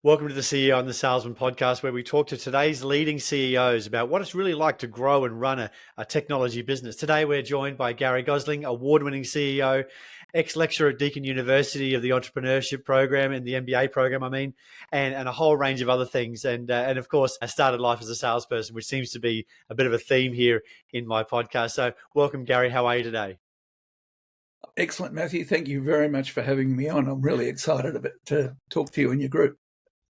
Welcome to the CEO and the Salesman podcast, where we talk to today's leading CEOs about what it's really like to grow and run a technology business. Today, we're joined by Garry Gosling, award-winning CEO, ex-lecturer at Deakin University of the entrepreneurship program and the MBA program, and a whole range of other things. And of course, I started life as a salesperson, which seems to be a bit of a theme here in my podcast. So welcome, Garry. How are you today? Excellent, Matthew. Thank you very much for having me on. I'm really excited to talk to you and your group.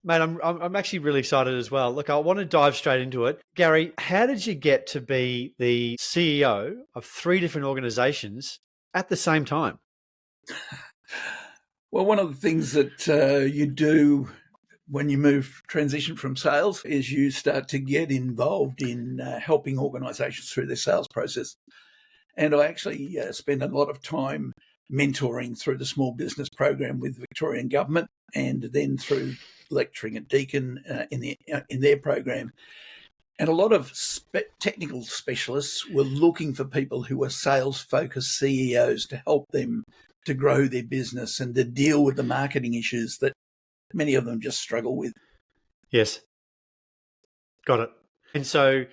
Mate, I'm actually really excited as well. Look, I want to dive straight into it. Garry, how did you get to be the CEO of 3 different organizations at the same time? Well, one of the things that you do when you transition from sales is you start to get involved in helping organizations through their sales process. And I actually spend a lot of time mentoring through the small business program with the Victorian government, and then through lecturing at Deakin in their program. And a lot of technical specialists were looking for people who were sales-focused CEOs to help them to grow their business and to deal with the marketing issues that many of them just struggle with. Yes, got it. And so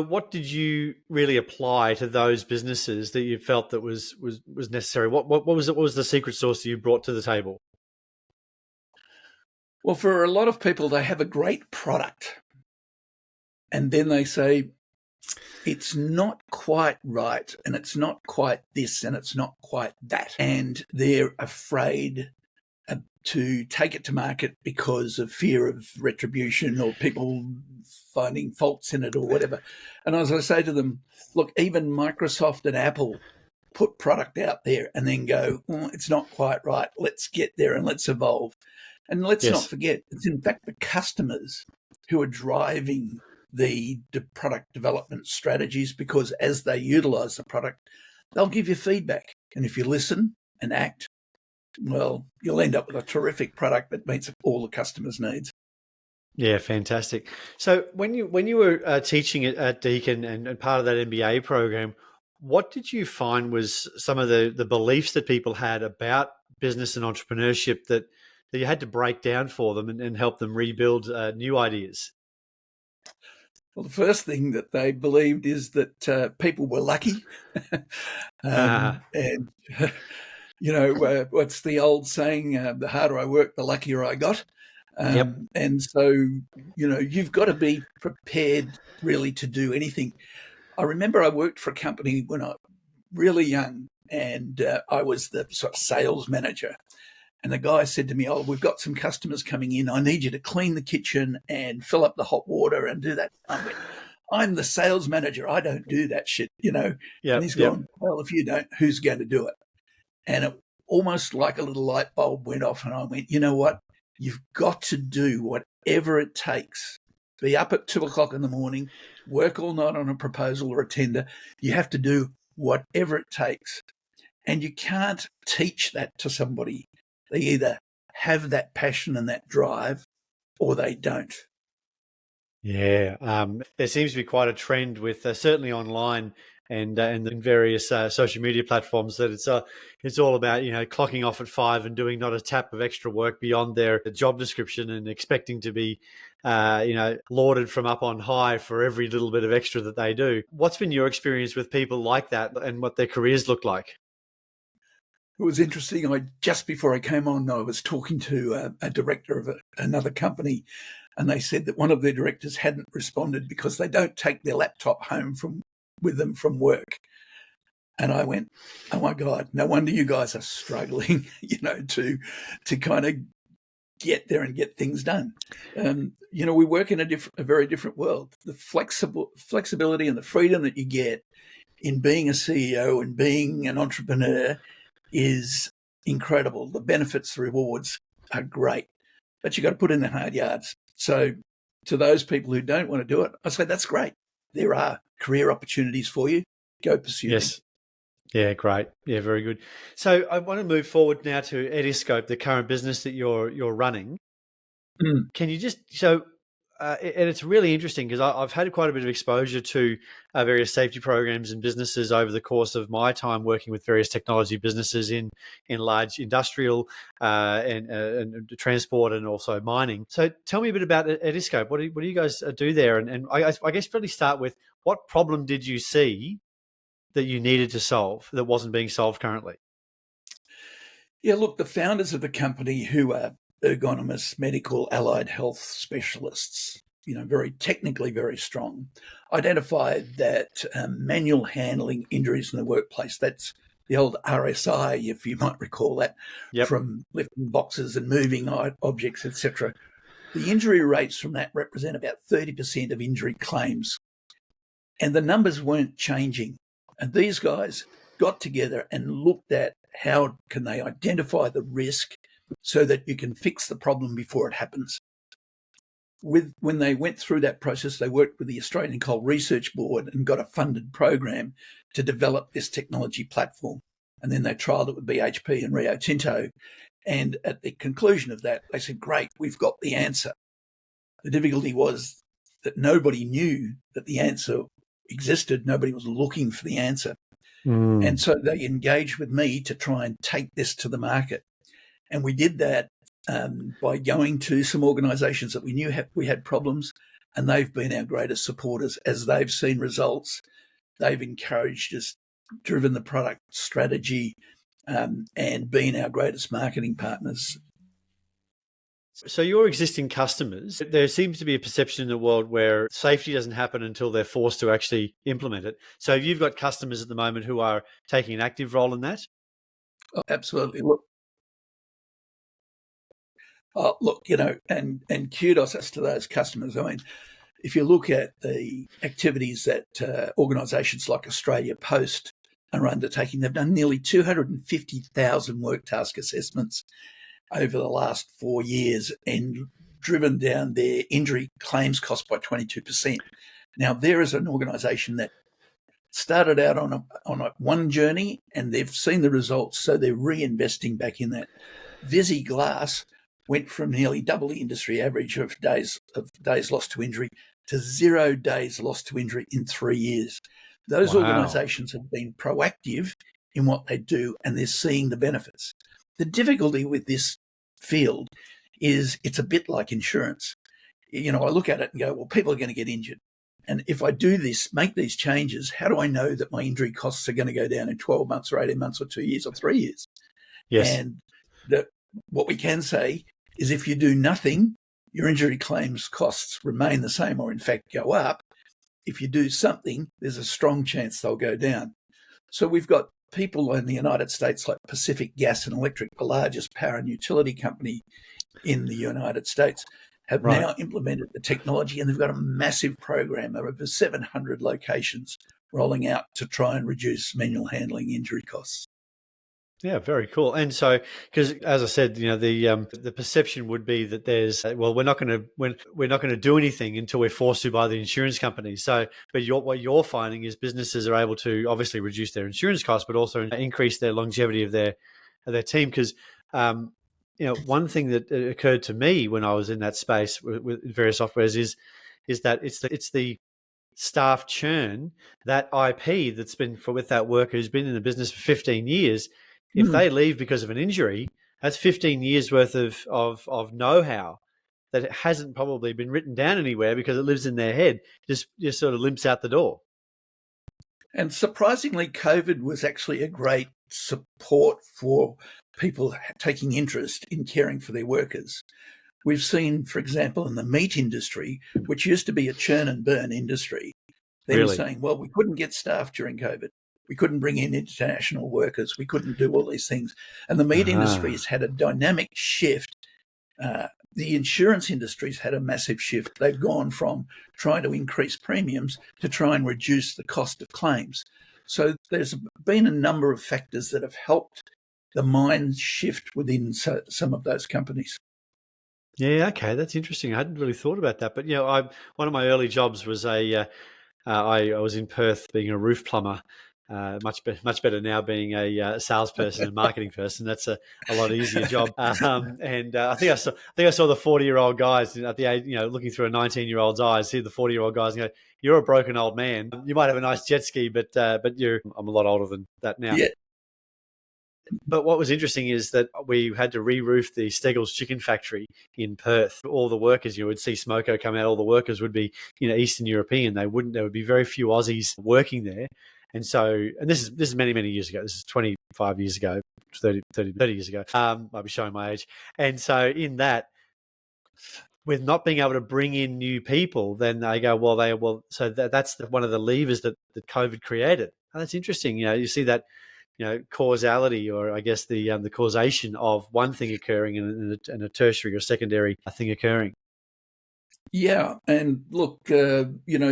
what did you really apply to those businesses that you felt that was necessary? What was it? What was the secret sauce that you brought to the table? Well, for a lot of people, they have a great product, and then they say, it's not quite right, and it's not quite this, and it's not quite that. And they're afraid to take it to market because of fear of retribution or people finding faults in it or whatever. And as I say to them, look, even Microsoft and Apple put product out there and then go, it's not quite right. Let's get there and let's evolve. And let's not forget, it's in fact the customers who are driving the product development strategies, because as they utilize the product, they'll give you feedback. And if you listen and act, well, you'll end up with a terrific product that meets all the customers' needs. Yeah, fantastic. So when you were teaching at Deakin and part of that MBA program, what did you find was some of the beliefs that people had about business and entrepreneurship that you had to break down for them and help them rebuild new ideas? Well, the first thing that they believed is that people were lucky. And, what's the old saying? The harder I work, the luckier I got. Yep. And so, you've got to be prepared really to do anything. I remember I worked for a company when I was really young, and I was the sort of sales manager. And the guy said to me, we've got some customers coming in. I need you to clean the kitchen and fill up the hot water and do that. I went, I'm the sales manager. I don't do that shit, Yep, and he's gone, well, if you don't, who's going to do it? And it almost like a little light bulb went off, and I went, you know what? You've got to do whatever it takes. Be up at 2:00 in the morning, work all night on a proposal or a tender. You have to do whatever it takes. And you can't teach that to somebody. They either have that passion and that drive, or they don't. Yeah, there seems to be quite a trend with certainly online and in various social media platforms that it's all about clocking off at 5 and doing not a tap of extra work beyond their job description and expecting to be lauded from up on high for every little bit of extra that they do. What's been your experience with people like that and what their careers look like? It was interesting. Just before I came on, I was talking to a director of another company, and they said that one of their directors hadn't responded because they don't take their laptop home with them from work. And I went, oh my God, no wonder you guys are struggling, to kind of get there and get things done. We work in a very different world. The flexibility and the freedom that you get in being a CEO and being an entrepreneur is incredible. The benefits, the rewards are great, but you got to put in the hard yards. So to those people who don't want to do it, I say, that's great. There are career opportunities for you. Go pursue them. Yeah, great. Yeah, very good. So I want to move forward now to Etiscope, the current business that you're running. Can you just, and it's really interesting because I've had quite a bit of exposure to various safety programs and businesses over the course of my time working with various technology businesses in large industrial and transport and also mining. So tell me a bit about Etiscope. What do you guys do there? And I guess probably start with, what problem did you see that you needed to solve that wasn't being solved currently? Yeah, look, the founders of the company, who are ergonomous medical allied health specialists, very technically very strong, identified that manual handling injuries in the workplace, that's the old RSI, if you might recall that, Yep. from lifting boxes and moving objects, etc. The injury rates from that represent about 30% of injury claims. And the numbers weren't changing. And these guys got together and looked at how can they identify the risk so that you can fix the problem before it happens. When they went through that process, they worked with the Australian Coal Research Board and got a funded program to develop this technology platform. And then they trialled it with BHP and Rio Tinto. And at the conclusion of that, they said, great, we've got the answer. The difficulty was that nobody knew that the answer existed. Nobody was looking for the answer. And so they engaged with me to try and take this to the market. And we did that by going to some organisations that we knew we had problems, and they've been our greatest supporters. As they've seen results, they've encouraged us, driven the product strategy, and been our greatest marketing partners. So your existing customers, there seems to be a perception in the world where safety doesn't happen until they're forced to actually implement it. So you've got customers at the moment who are taking an active role in that? Oh, absolutely. Look, and kudos us to those customers. I mean, if you look at the activities that organisations like Australia Post are undertaking, they've done nearly 250,000 work task assessments over the last 4 years and driven down their injury claims cost by 22%. Now, there is an organisation that started out on one journey, and they've seen the results, so they're reinvesting back in that. Visi Glass went from nearly double the industry average of days lost to injury to 0 days lost to injury in 3 years. Those organisations have been proactive in what they do, and they're seeing the benefits. The difficulty with this field is it's a bit like insurance. I look at it and go, well, people are going to get injured. And if I do this, make these changes, how do I know that my injury costs are going to go down in 12 months or 18 months or 2 years or 3 years? Yes. And what we can say is if you do nothing, your injury claims costs remain the same or in fact go up. If you do something, there's a strong chance they'll go down. So we've got people in the United States like Pacific Gas and Electric, the largest power and utility company in the United States, have now implemented the technology, and they've got a massive program of over 700 locations rolling out to try and reduce manual handling injury costs. Yeah, very cool. And so, because as I said, the perception would be that there's we're not going to do anything until we're forced to by the insurance companies. So, but what you're finding is businesses are able to obviously reduce their insurance costs, but also increase their longevity of their team. Because one thing that occurred to me when I was in that space with various softwares is that it's the staff churn, that IP that's been with that worker who's been in the business for 15 years. If they leave because of an injury, that's 15 years worth of know-how that hasn't probably been written down anywhere because it lives in their head, just sort of limps out the door. And surprisingly, COVID was actually a great support for people taking interest in caring for their workers. We've seen, for example, in the meat industry, which used to be a churn and burn industry, they were saying, well, we couldn't get staff during COVID. We couldn't bring in international workers. We couldn't do all these things. And the meat industry has had a dynamic shift. The insurance industry's had a massive shift. They've gone from trying to increase premiums to try and reduce the cost of claims. So there's been a number of factors that have helped the mind shift within some of those companies. Yeah, okay, that's interesting. I hadn't really thought about that. But, one of my early jobs was I was in Perth being a roof plumber. Much better now being a salesperson and marketing person. That's a lot easier job. And I think I saw the 40-year-old guys at the age, looking through a 19-year-old's eyes, see the 40-year-old guys and go, "You're a broken old man. You might have a nice jet ski, but I'm a lot older than that now." Yeah. But what was interesting is that we had to re-roof the Steggles chicken factory in Perth. All the workers, would see smoko come out. All the workers would be, Eastern European. There would be very few Aussies working there. And so, and this is many, many years ago. This is 25 years ago, 30 years ago. I'll be showing my age. And so in that, with not being able to bring in new people, then they go, so that's one of the levers that COVID created. And that's interesting. You see that, causality, or I guess the causation of one thing occurring and a tertiary or secondary thing occurring. Yeah, and look,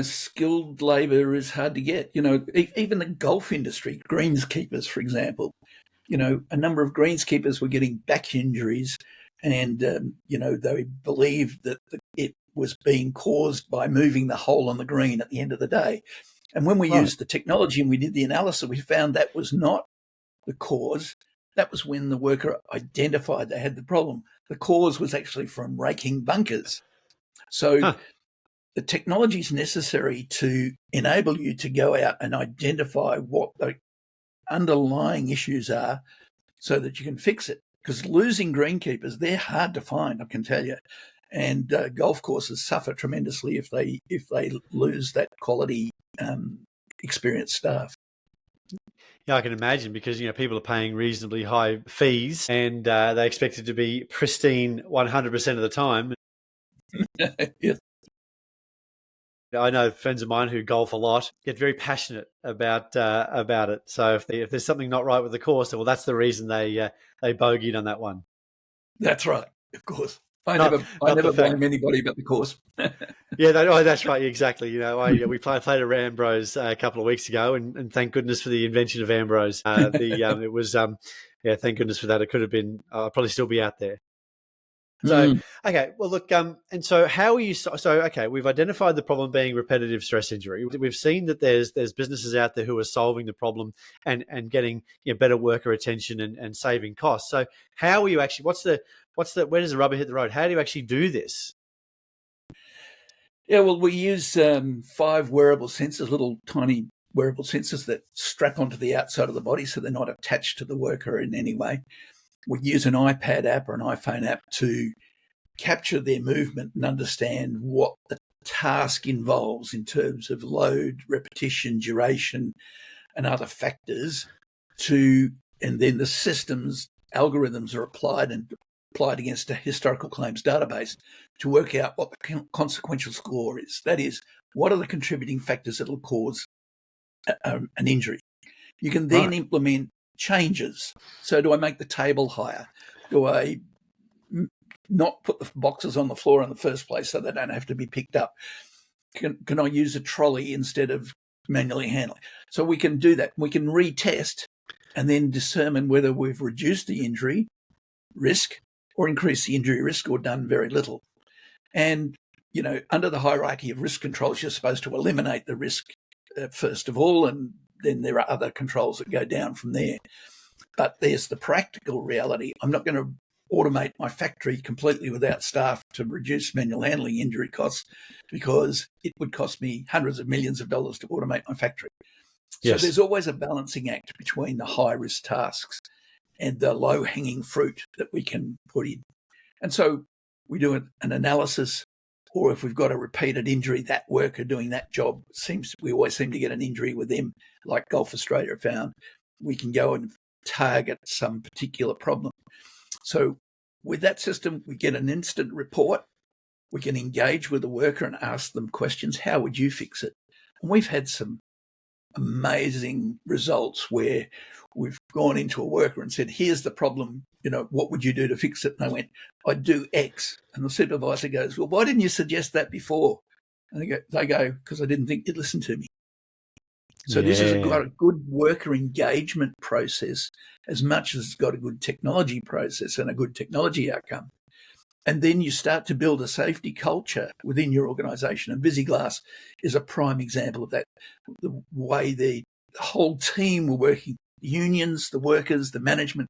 skilled labour is hard to get. Even the golf industry, greenskeepers, for example, a number of greenskeepers were getting back injuries, and they believed that it was being caused by moving the hole on the green at the end of the day. And when we used the technology and we did the analysis, we found that was not the cause. That was when the worker identified they had the problem. The cause was actually from raking bunkers. So the technology is necessary to enable you to go out and identify what the underlying issues are so that you can fix it. Because losing greenkeepers, they're hard to find, I can tell you. And golf courses suffer tremendously if they lose that quality experienced staff. Yeah, I can imagine, because people are paying reasonably high fees, and they expect it to be pristine 100% of the time. Yes. I know friends of mine who golf a lot get very passionate about it. So if there's something not right with the course, well, that's the reason they bogeyed on that one. That's right, of course. I never blame anybody but the course. Yeah, that's right. Exactly. We played at Ambrose a couple of weeks ago, and thank goodness for the invention of Ambrose. It was thank goodness for that. It could have been. I'll probably still be out there. So, okay, well, look, and so how are you? So, okay, we've identified the problem being repetitive stress injury. We've seen that there's businesses out there who are solving the problem and getting better worker retention and saving costs. So, how are you actually? Where does the rubber hit the road? How do you actually do this? Yeah, well, we use 5 wearable sensors, little tiny wearable sensors that strap onto the outside of the body, so they're not attached to the worker in any way. We use an iPad app or an iPhone app to capture their movement and understand what the task involves in terms of load, repetition, duration, and other factors. And then the system's algorithms are applied against a historical claims database to work out what the consequential score is. That is, what are the contributing factors that will cause an injury? You can then implement changes. So do I make the table higher? Do I not put the boxes on the floor in the first place so they don't have to be picked up? Can I use a trolley instead of manually handling? So we can do that. We can retest and then determine whether we've reduced the injury risk or increased the injury risk or done very little. And, under the hierarchy of risk controls, you're supposed to eliminate the risk first of all, and then there are other controls that go down from there. But there's the practical reality. I'm not going to automate my factory completely without staff to reduce manual handling injury costs, because it would cost me hundreds of millions of dollars to automate my factory. Yes. So there's always a balancing act between the high-risk tasks and the low-hanging fruit that we can put in. And so we do an analysis, or if we've got a repeated injury, that worker doing that job, we always seem to get an injury with them, like Golf Australia found. We can go and target some particular problem. So with that system, we get an instant report. We can engage with the worker and ask them questions. How would you fix it? And we've had some amazing results where we've gone into a worker and said, here's the problem, what would you do to fix it? And they went, I'd do X. And the supervisor goes, well, why didn't you suggest that before? And they go, because I didn't think you'd listen to me. So This has got a good worker engagement process as much as it's got a good technology process and a good technology outcome. And then you start to build a safety culture within your organisation. And VisiGlass is a prime example of that. The way the the whole team were working, the unions, the workers, the management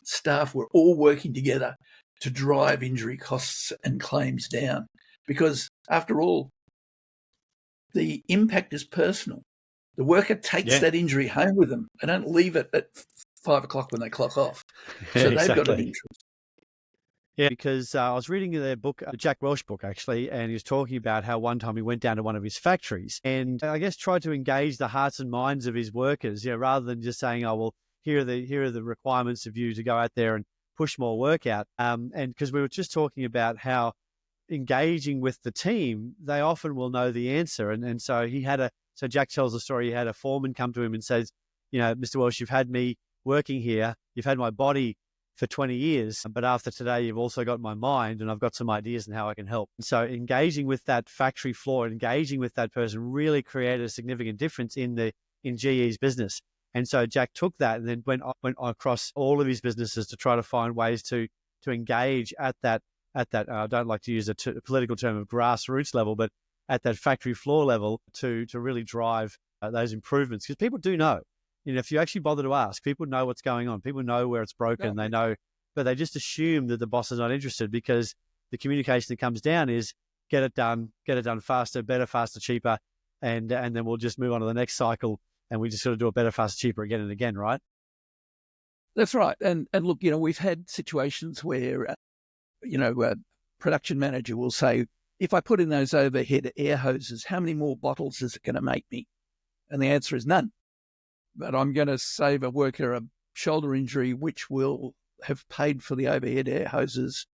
staff were all working together to drive injury costs and claims down. Because after all, the impact is personal. The worker takes that injury home with them. They don't leave it at 5 o'clock when they clock off. So they've got an interest. Yeah, because I was reading their book, the Jack Welch book, actually, and he was talking about how one time he went down to one of his factories and I guess tried to engage the hearts and minds of his workers, rather than just saying, oh, well, here are the requirements of you to go out there and push more work out. And because we were just talking about how engaging with the team, they often will know the answer. And so so Jack tells the story, he had a foreman come to him and says, Mr. Welsh, you've had me working here, you've had my body for 20 years, but after today, you've also got my mind and I've got some ideas on how I can help. And so engaging with that factory floor, engaging with that person really created a significant difference in GE's business. And so Jack took that and then went across all of his businesses to try to find ways to engage at that, I don't like to use a political term of grassroots level, but at that factory floor level to really drive those improvements. Because people do know. If you actually bother to ask, people know what's going on. People know where it's broken. They know, but they just assume that the boss is not interested because the communication that comes down is get it done faster, better, faster, cheaper, and then we'll just move on to the next cycle and we just sort of do it better, faster, cheaper again and again, right? That's right. And look, we've had situations where, a production manager will say, if I put in those overhead air hoses, how many more bottles is it going to make me? And the answer is none. But I'm going to save a worker a shoulder injury, which will have paid for the overhead air hoses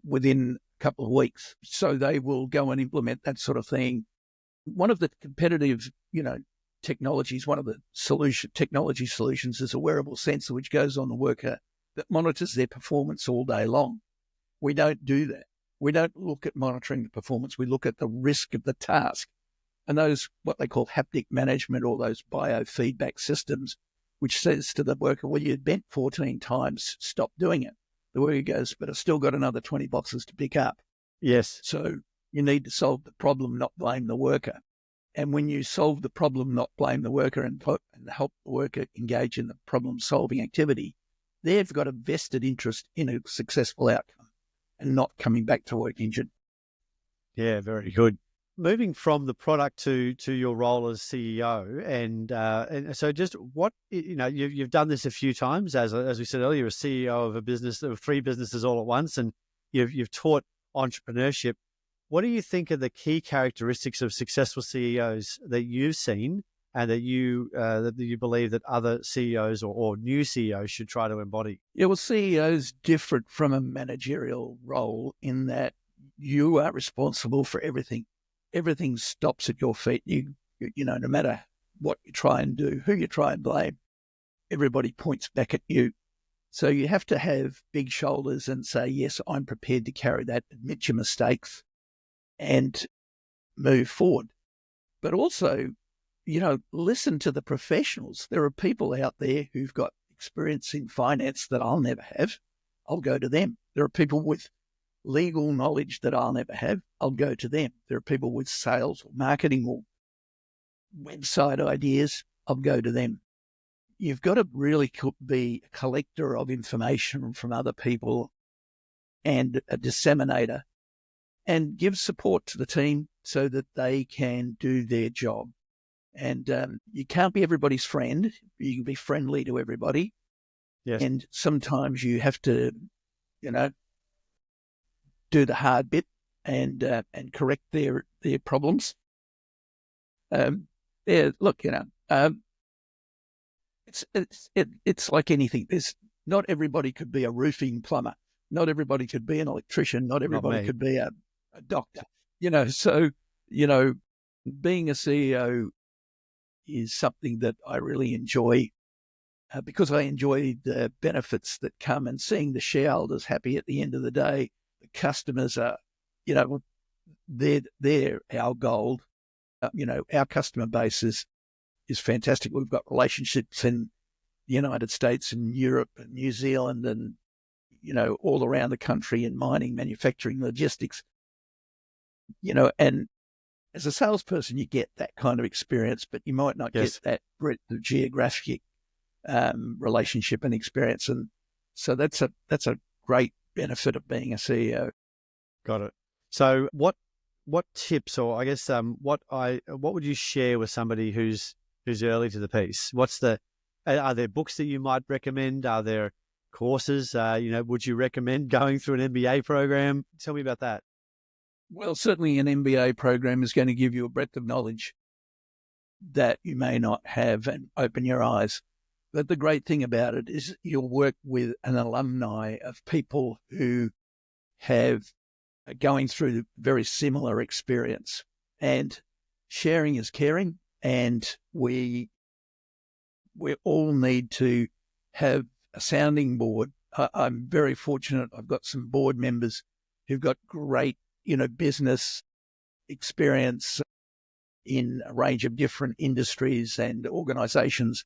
within a couple of weeks. So they will go and implement that sort of thing. One of the competitive, technologies, one of the technology solutions is a wearable sensor which goes on the worker that monitors their performance all day long. We don't do that. We don't look at monitoring the performance. We look at the risk of the task. And those, what they call haptic management, or those biofeedback systems, which says to the worker, well, you bent 14 times, stop doing it. The worker goes, but I've still got another 20 boxes to pick up. Yes. So you need to solve the problem, not blame the worker. And when you solve the problem, not blame the worker, and help the worker engage in the problem-solving activity, they've got a vested interest in a successful outcome and not coming back to work injured. Yeah, very good. Moving from the product to your role as CEO, and so just what you've done this a few times, as we said earlier, a CEO of a business of 3 businesses all at once, and you've taught entrepreneurship. What do you think are the key characteristics of successful CEOs that you've seen, and that you believe that other CEOs or new CEOs should try to embody? Yeah, well, CEOs different from a managerial role in that you are responsible for everything. Everything stops at your feet. No matter what you try and do, who you try and blame, everybody points back at you. So you have to have big shoulders and say, yes, I'm prepared to carry that, admit your mistakes and move forward. But also, listen to the professionals. There are people out there who've got experience in finance that I'll never have. I'll go to them. There are people with legal knowledge that I'll never have. I'll go to them. There are people with sales or marketing or website ideas. I'll go to them. You've got to really be a collector of information from other people and a disseminator, and give support to the team so that they can do their job. And you can't be everybody's friend. You can be friendly to everybody. Yes. And sometimes you have to, do the hard bit and correct their problems. It's like anything. Not everybody could be a roofing plumber. Not everybody could be an electrician. Not everybody could be a doctor. So being a CEO is something that I really enjoy because I enjoy the benefits that come, and seeing the shareholders happy at the end of the day. The customers are, they're our gold. Our customer base is fantastic. We've got relationships in the United States and Europe and New Zealand and, all around the country in mining, manufacturing, logistics, and as a salesperson, you get that kind of experience, but you might not Yes. get that breadth of geographic relationship and experience. And so that's a great benefit of being a CEO. Got it. So what tips, or I guess what would you share with somebody who's early to the piece? Are there books that you might recommend? Are there courses? Would you recommend going through an MBA program? Tell me about that. Well, certainly an MBA program is going to give you a breadth of knowledge that you may not have and open your eyes. But the great thing about it is you'll work with an alumni of people who have going through very similar experience, and sharing is caring. And we all need to have a sounding board. I'm very fortunate. I've got some board members who've got great, business experience in a range of different industries and organizations.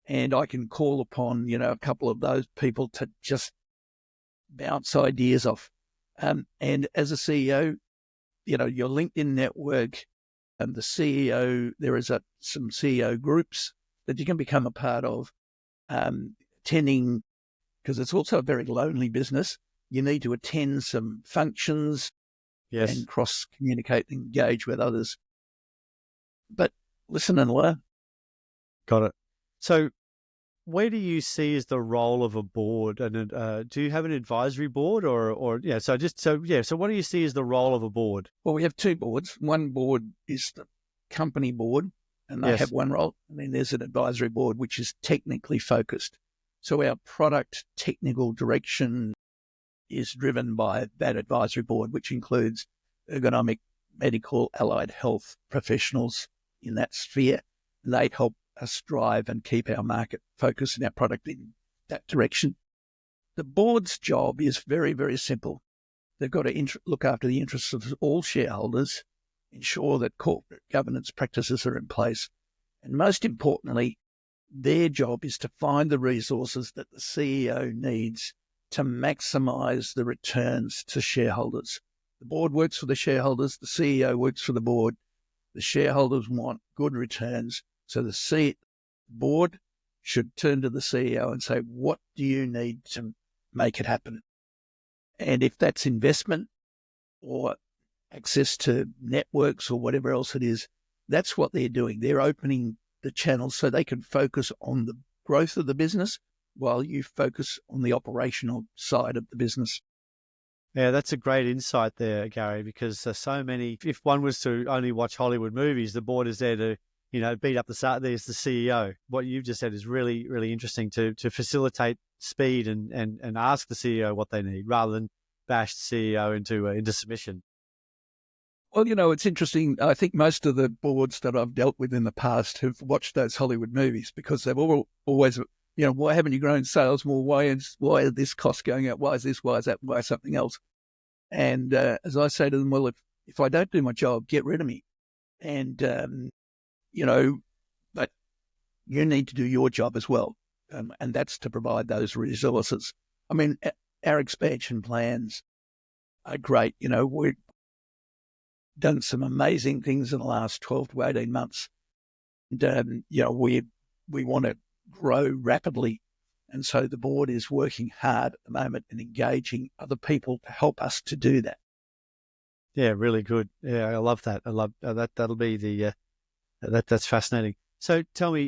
And I can call upon, a couple of those people to just bounce ideas off. And as a CEO, your LinkedIn network and the CEO, there is some CEO groups that you can become a part of, attending, because it's also a very lonely business. You need to attend some functions Yes. and cross-communicate and engage with others. But listen and learn. Got it. So where do you see as the role of a board? And do you have an advisory board or yeah? So what do you see as the role of a board? Well, we have two boards. One board is the company board, and they Yes. have one role. And then there's an advisory board, which is technically focused. So our product technical direction is driven by that advisory board, which includes ergonomic, medical, allied health professionals in that sphere. And they help us drive and keep our market focus and our product in that direction. The board's job is very, very simple. They've got to look after the interests of all shareholders, ensure that corporate governance practices are in place, and most importantly, their job is to find the resources that the CEO needs to maximise the returns to shareholders. The board works for the shareholders, the CEO works for the board. The shareholders want good returns, so the board should turn to the CEO and say, what do you need to make it happen? And if that's investment or access to networks or whatever else it is, that's what they're doing. They're opening the channels so they can focus on the growth of the business while you focus on the operational side of the business. Yeah, that's a great insight there, Garry, because so many, if one was to only watch Hollywood movies, the board is there to, beat up there's the CEO. What you've just said is really, really interesting to facilitate speed and ask the CEO what they need rather than bash the CEO into submission. Well, it's interesting. I think most of the boards that I've dealt with in the past have watched those Hollywood movies because they've always, why haven't you grown sales more? Why is this cost going up? Why is this? Why is that? Why is something else? And as I say to them, well, if I don't do my job, get rid of me. And, but you need to do your job as well. And that's to provide those resources. I mean, our expansion plans are great. We've done some amazing things in the last 12 to 18 months. And, we want to grow rapidly. And so the board is working hard at the moment and engaging other people to help us to do that. Yeah, really good. Yeah, I love that. I love that. That'll be that's fascinating. So tell me,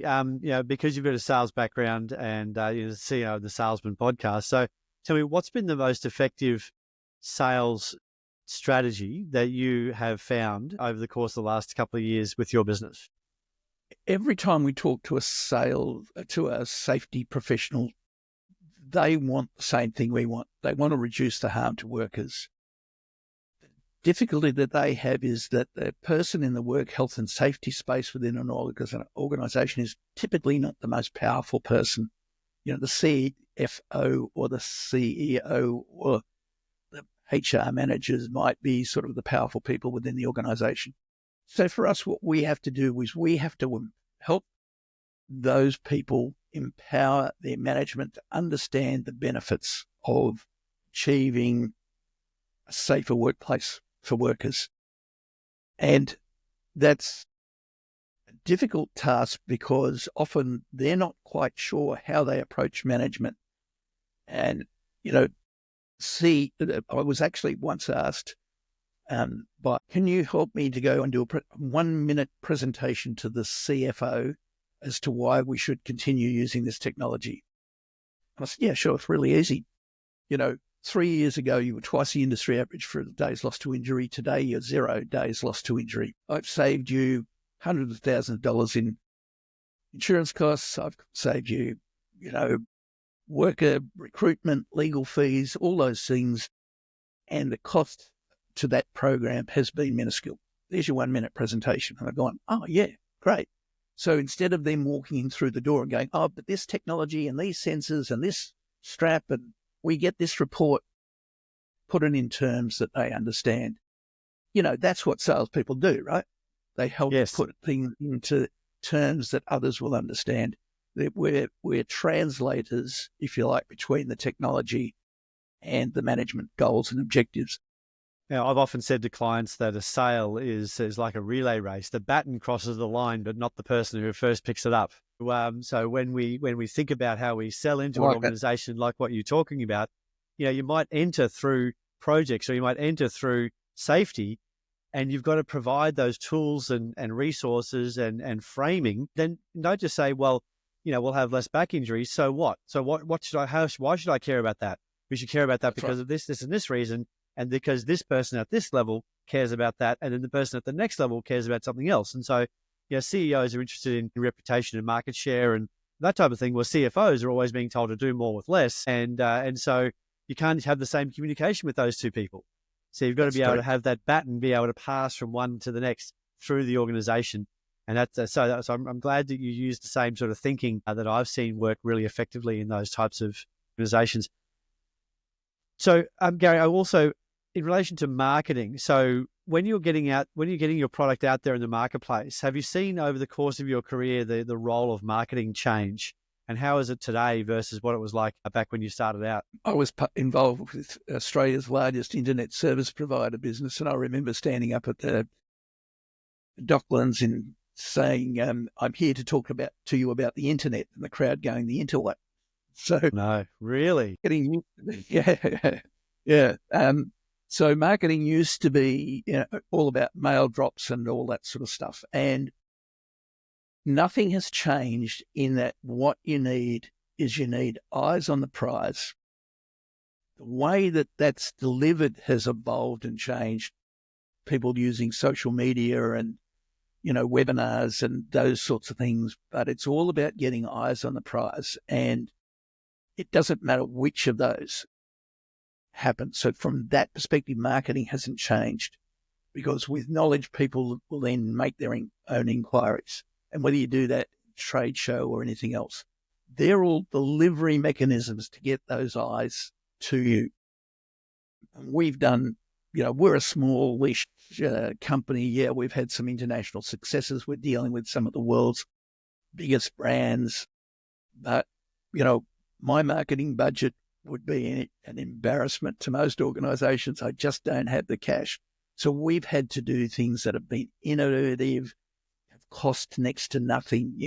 because you've got a sales background and you're the CEO of the Salesman podcast. So tell me, what's been the most effective sales strategy that you have found over the course of the last couple of years with your business? Every time we talk to a safety professional, they want the same thing we want. They want to reduce the harm to workers. The difficulty that they have is that the person in the work health and safety space within an organization is typically not the most powerful person. The CFO or the CEO or the HR managers might be sort of the powerful people within the organization. So for us, what we have to do is we have to help those people empower their management to understand the benefits of achieving a safer workplace for workers. And that's a difficult task because often they're not quite sure how they approach management. And, I was actually once asked, but can you help me to go and do a 1 minute presentation to the CFO as to why we should continue using this technology? I said, yeah, sure. It's really easy. 3 years ago, you were twice the industry average for days lost to injury. Today, you're 0 days lost to injury. I've saved you hundreds of thousands of dollars in insurance costs. I've saved you, worker recruitment, legal fees, all those things. And the cost to that program has been minuscule. There's your 1 minute presentation. And I've gone, oh, yeah, great. So instead of them walking in through the door and going, oh, but this technology and these sensors and this strap, and we get this report, put it in terms that they understand. That's what salespeople do, right? They help put things into terms that others will understand. We're translators, if you like, between the technology and the management goals and objectives. Now, I've often said to clients that a sale is like a relay race. The baton crosses the line, but not the person who first picks it up. So when we think about how we sell into an organization like what you're talking about, you might enter through projects or you might enter through safety, and you've got to provide those tools and resources and framing. Then don't just say, well, we'll have less back injuries. So what? So why should I care about that? We should care about that because of this and this reason. And because this person at this level cares about that, and then the person at the next level cares about something else. And so, CEOs are interested in reputation and market share and that type of thing. Well, CFOs are always being told to do more with less. And so you can't have the same communication with those two people. So you've got to be able to have that baton, be able to pass from one to the next through the organization. And so I'm glad that you use the same sort of thinking that I've seen work really effectively in those types of organizations. So, Garry, I also, in relation to marketing, so when you're getting your product out there in the marketplace, have you seen over the course of your career the role of marketing change? And how is it today versus what it was like back when you started out? I was involved with Australia's largest internet service provider business, and I remember standing up at the Docklands and saying, I'm here to talk to you about the internet, and the crowd going, the internet. So no, really? Yeah. So marketing used to be all about mail drops and all that sort of stuff. And nothing has changed in that what you need eyes on the prize. The way that that's delivered has evolved and changed. People using social media and, webinars and those sorts of things. But it's all about getting eyes on the prize. And it doesn't matter which of those happens. So from that perspective, marketing hasn't changed because with knowledge, people will then make their own inquiries. And whether you do that trade show or anything else, they're all delivery mechanisms to get those eyes to you. And we've done, we're a small-ish company. Yeah, we've had some international successes. We're dealing with some of the world's biggest brands. But, my marketing budget would be an embarrassment to most organizations. I just don't have the cash. So we've had to do things that have been innovative, have cost next to nothing,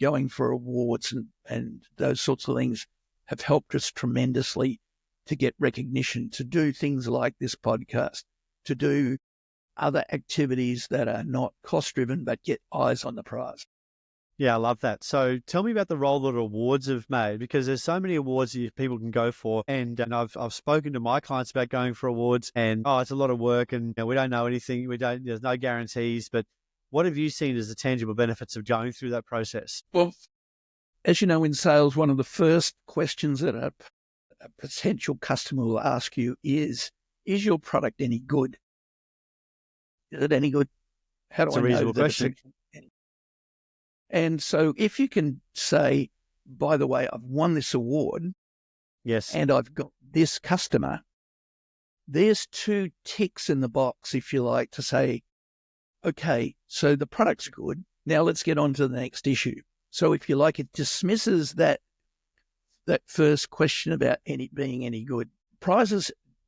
going for awards and those sorts of things have helped us tremendously to get recognition, to do things like this podcast, to do other activities that are not cost-driven but get eyes on the prize. Yeah, I love that. So tell me about the role that awards have made, because there's so many awards that people can go for. And I've spoken to my clients about going for awards and, it's a lot of work and we don't know anything. There's no guarantees, but what have you seen as the tangible benefits of going through that process? Well, as you know, in sales, one of the first questions that a potential customer will ask you is your product any good? Is it any good? How do I know? It's a reasonable question. And so if you can say, by the way, I've won this award, yes, and I've got this customer, there's 2 ticks in the box, if you like, to say, okay, so the product's good. Now let's get on to the next issue. So if you like, it dismisses that first question about being any good.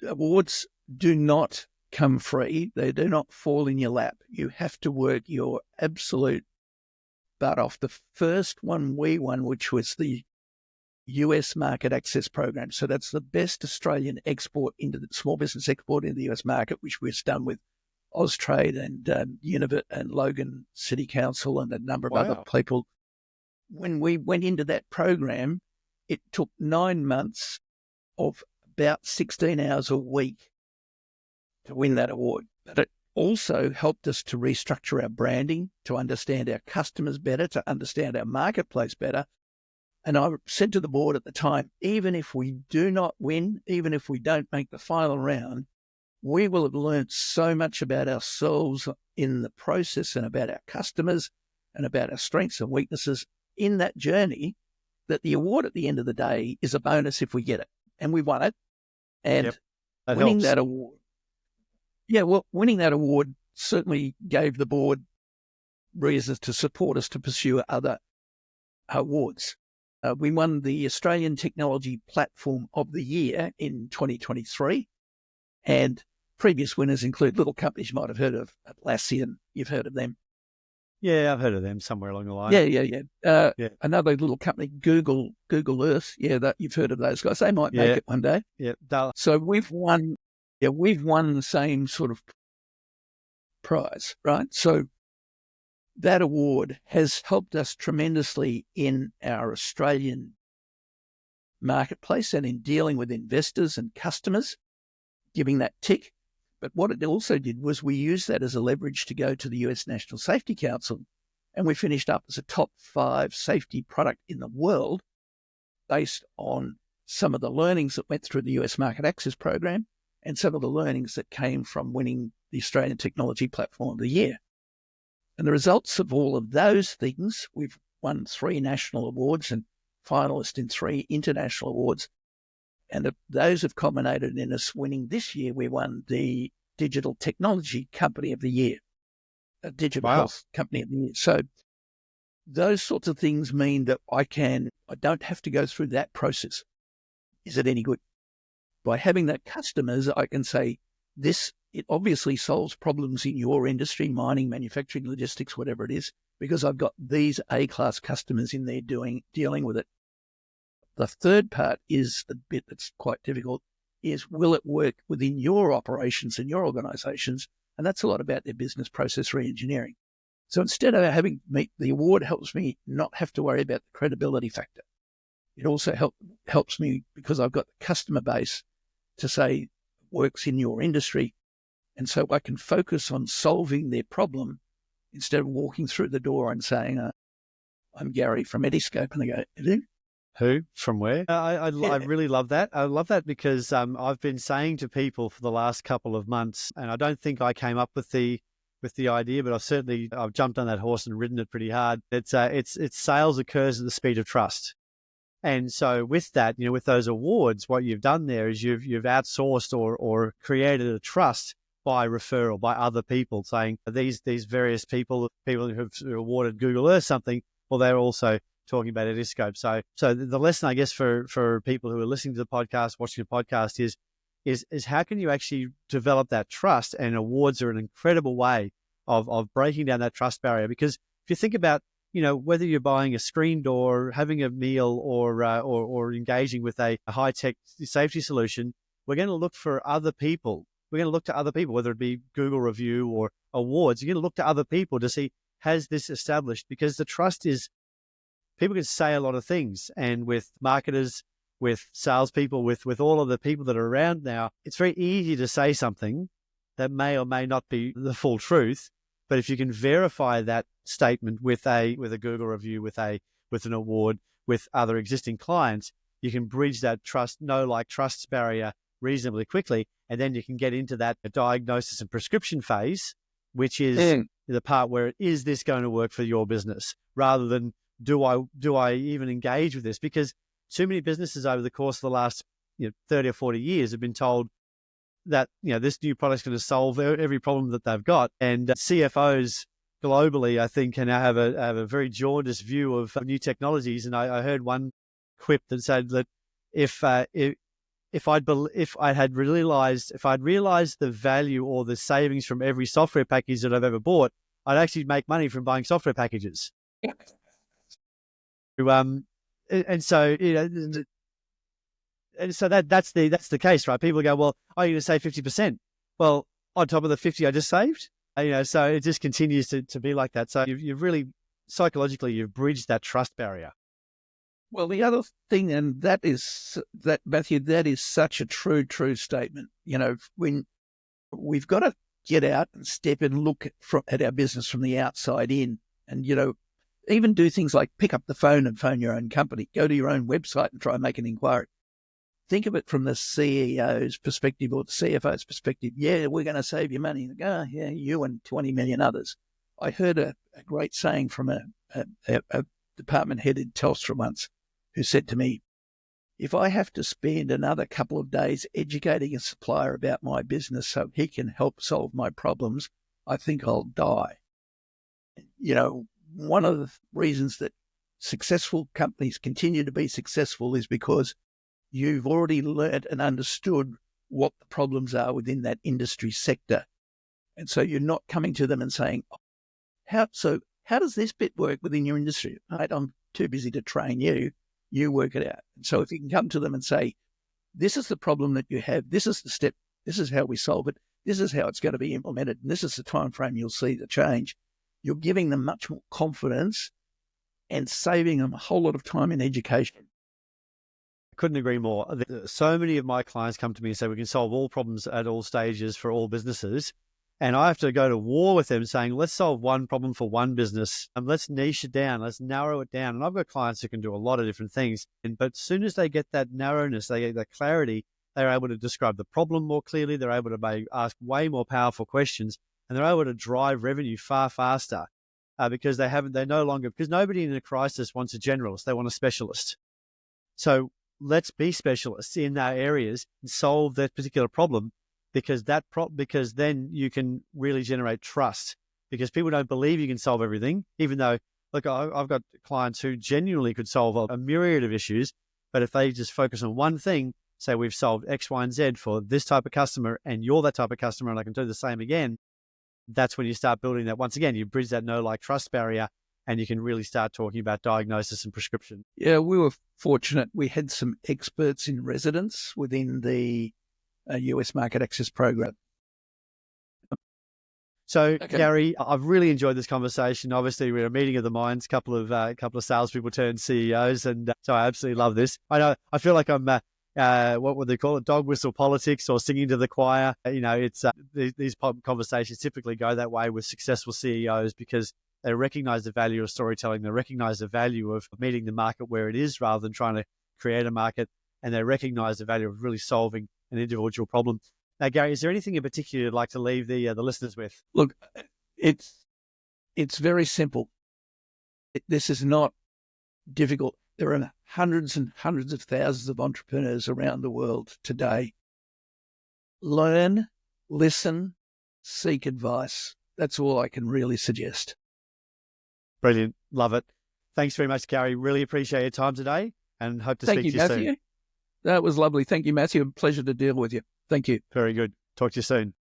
Awards do not come free. They do not fall in your lap. You have to work your absolute butt off. The first one we won, which was the US Market Access Program. So that's the best Australian export into the small business export into the US market, which was done with Austrade and Univit and Logan City Council and a number of other people. When we went into that program, it took 9 months of about 16 hours a week to win that award. But it also helped us to restructure our branding, to understand our customers better, to understand our marketplace better. And I said to the board at the time, even if we do not win, even if we don't make the final round, we will have learned so much about ourselves in the process and about our customers and about our strengths and weaknesses in that journey that the award at the end of the day is a bonus if we get it. And we won it. And winning that award, winning that award certainly gave the board reasons to support us to pursue other awards. We won the Australian Technology Platform of the Year in 2023. And previous winners include little companies you might have heard of, Atlassian. You've heard of them. Yeah, I've heard of them somewhere along the line. Yeah. Another little company, Google Earth. Yeah, you've heard of those guys. They might make it one day. Yeah. So we've won the same sort of prize, right? So that award has helped us tremendously in our Australian marketplace and in dealing with investors and customers, giving that tick. But what it also did was we used that as a leverage to go to the US National Safety Council, and we finished up as a top 5 safety product in the world based on some of the learnings that went through the US Market Access Program and some of the learnings that came from winning the Australian Technology Platform of the Year. And the results of all of those things, we've won 3 national awards and finalist in 3 international awards. And those have culminated in us winning this year. We won the Digital Technology Company of the Year, a digital health company of the year. So those sorts of things mean that I don't have to go through that process. Is it any good? By having that customers, I can say it obviously solves problems in your industry, mining, manufacturing, logistics, whatever it is, because I've got these A-class customers in there dealing with it. The third part is the bit that's quite difficult, is will it work within your operations and your organisations? And that's a lot about their business process re-engineering. So instead of having the award helps me not have to worry about the credibility factor. It also helps me because I've got the customer base to say works in your industry. And so I can focus on solving their problem instead of walking through the door and saying, I'm Garry from Eddiscope. And they go, Eddie? Who? From where? I really love that. I love that because I've been saying to people for the last couple of months, and I don't think I came up with the idea, but I've jumped on that horse and ridden it pretty hard. It's sales occurs at the speed of trust. And so with that, with those awards, what you've done there is you've outsourced or created a trust by referral, by other people saying these various people who've awarded Google Earth something, well, they're also talking about Eddiscope. So the lesson, I guess, for people who are listening to the podcast, watching the podcast is how can you actually develop that trust? And awards are an incredible way of breaking down that trust barrier. Because if you think about, whether you're buying a screen door, having a meal, or engaging with a high-tech safety solution, we're going to look for other people. We're going to look to other people, whether it be Google review or awards. You're going to look to other people to see, has this established? Because the trust is, people can say a lot of things, and with marketers, with salespeople, with all of the people that are around now, it's very easy to say something that may or may not be the full truth. But if you can verify that statement with a Google review, with an award, with other existing clients, you can bridge that trust barrier reasonably quickly, and then you can get into that diagnosis and prescription phase, which is the part where is this going to work for your business, rather than do I even engage with this? Because too many businesses over the course of the last 30 or 40 years have been told that this new product's going to solve every problem that they've got, and CFOs globally, I think, can now have a very jaundiced view of new technologies. And I heard one quip that said that if if I'd realized the value or the savings from every software package that I've ever bought, I'd actually make money from buying software packages. And so and so that's the case, right? People go, well, you're going to save 50%. Well, on top of the 50 I just saved, so it just continues to be like that. So you've really psychologically you've bridged that trust barrier. Well, the other thing, and that Matthew, that is such a true statement. When we've got to get out and step and look at our business from the outside in, and even do things like pick up the phone and phone your own company, go to your own website and try and make an inquiry. Think of it from the CEO's perspective or the CFO's perspective. Yeah, we're going to save you money. Like, oh, yeah, you and 20 million others. I heard a great saying from a department head in Telstra once, who said to me, if I have to spend another couple of days educating a supplier about my business so he can help solve my problems, I think I'll die. One of the reasons that successful companies continue to be successful is because you've already learned and understood what the problems are within that industry sector. And so you're not coming to them and saying, how does this bit work within your industry? Mate, I'm too busy to train you. You work it out. And so if you can come to them and say, this is the problem that you have, this is the step, this is how we solve it, this is how it's going to be implemented, and this is the time frame you'll see the change, you're giving them much more confidence and saving them a whole lot of time in education. Couldn't agree more. So many of my clients come to me and say we can solve all problems at all stages for all businesses. And I have to go to war with them saying, let's solve one problem for one business and let's niche it down. Let's narrow it down. And I've got clients who can do a lot of different things. But as soon as they get that narrowness, they get that clarity, they're able to describe the problem more clearly. They're able to ask way more powerful questions, and they're able to drive revenue far faster because because nobody in a crisis wants a generalist. They want a specialist. So let's be specialists in our areas and solve that particular problem, because then you can really generate trust, because people don't believe you can solve everything, even though, look, I've got clients who genuinely could solve a myriad of issues, but if they just focus on one thing, say we've solved X, Y, and Z for this type of customer, and you're that type of customer, and I can do the same again, that's when you start building that. Once again, you bridge that trust barrier, and you can really start talking about diagnosis and prescription. Yeah, we were fortunate. We had some experts in residence within the US Market Access Program. So, okay. Garry, I've really enjoyed this conversation. Obviously, we're a meeting of the minds, couple of salespeople turned CEOs, and so I absolutely love this. I feel like I'm what would they call it, dog whistle politics or singing to the choir. It's these conversations typically go that way with successful CEOs, because they recognize the value of storytelling. They recognize the value of meeting the market where it is rather than trying to create a market. And they recognize the value of really solving an individual problem. Now, Garry, is there anything in particular you'd like to leave the listeners with? Look, it's very simple. This is not difficult. There are hundreds and hundreds of thousands of entrepreneurs around the world today. Learn, listen, seek advice. That's all I can really suggest. Brilliant. Love it. Thanks very much, Garry. Really appreciate your time today, and hope to speak to you Matthew. Soon. That was lovely. Thank you, Matthew. A pleasure to deal with you. Thank you. Very good. Talk to you soon.